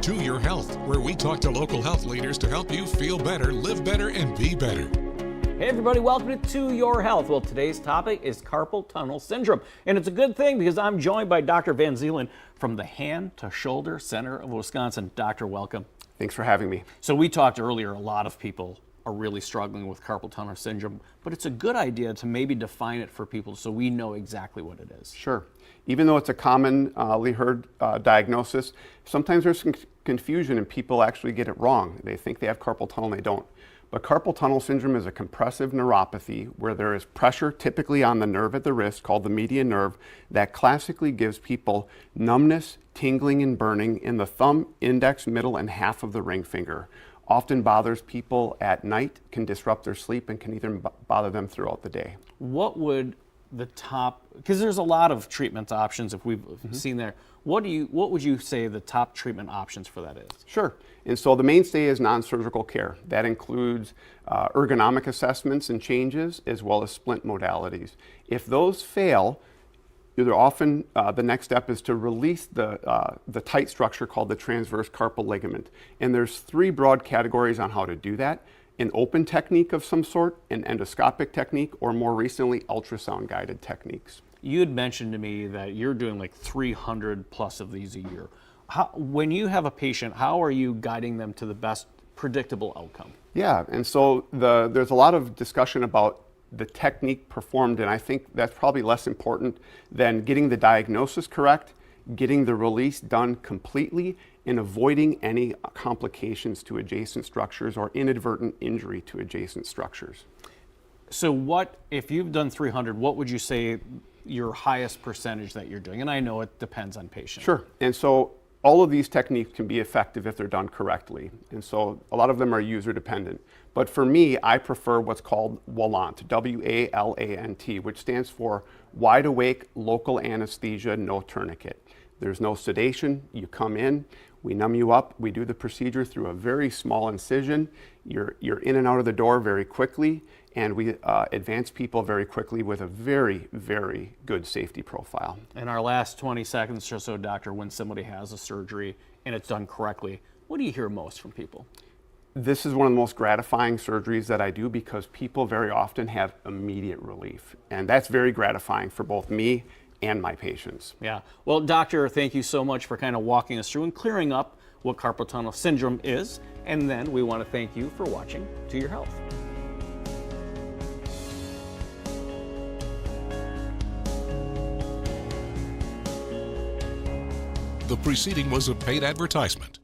To Your Health, where we talk to local health leaders to help you feel better, live better, and be better. Hey everybody, welcome to Your Health. Well, today's topic is carpal tunnel syndrome. And it's a good thing because I'm joined by Dr. Van Zeelen from the Hand to Shoulder Center of Wisconsin. Doctor, welcome. Thanks for having me. So we talked earlier, a lot of people are really struggling with carpal tunnel syndrome, but it's a good idea to maybe define it for people so we know exactly what it is. Sure. Even though it's a commonly heard diagnosis, sometimes there's some confusion and people actually get it wrong. They think they have carpal tunnel and they don't. But carpal tunnel syndrome is a compressive neuropathy where there is pressure typically on the nerve at the wrist called the median nerve that classically gives people numbness, tingling, and burning in the thumb, index, middle, and half of the ring finger. Often bothers people at night, can disrupt their sleep, and can even bother them throughout the day. What would the top, because there's a lot of treatment options if we've seen there, what would you say the top treatment options for that is? Sure. And so the mainstay is non-surgical care. That includes ergonomic assessments and changes as well as splint modalities. If those fail, they're often the next step is to release the tight structure called the transverse carpal ligament. And there's three broad categories on how to do that: an open technique of some sort, an endoscopic technique, or more recently, ultrasound guided techniques. You had mentioned to me that you're doing like 300 plus of these a year. When you have a patient, how are you guiding them to the best predictable outcome? Yeah, and so there's a lot of discussion about the technique performed, and I think that's probably less important than getting the diagnosis correct, getting the release done completely, and avoiding any complications to adjacent structures or inadvertent injury to adjacent structures. So what, if you've done 300, what would you say your highest percentage that you're doing? And I know it depends on patient. Sure, and so all of these techniques can be effective if they're done correctly. And so a lot of them are user dependent. But for me, I prefer what's called WALANT, W-A-L-A-N-T, which stands for wide awake local anesthesia, no tourniquet. There's no sedation. You come in, we numb you up, we do the procedure through a very small incision. You're in and out of the door very quickly, and we advance people very quickly with a very, very good safety profile. In our last 20 seconds or so, doctor, when somebody has a surgery and it's done correctly, what do you hear most from people? This is one of the most gratifying surgeries that I do because people very often have immediate relief. And that's very gratifying for both me and my patients. Yeah. Well, doctor, thank you so much for kind of walking us through and clearing up what carpal tunnel syndrome is. And then we want to thank you for watching To Your Health. The preceding was a paid advertisement.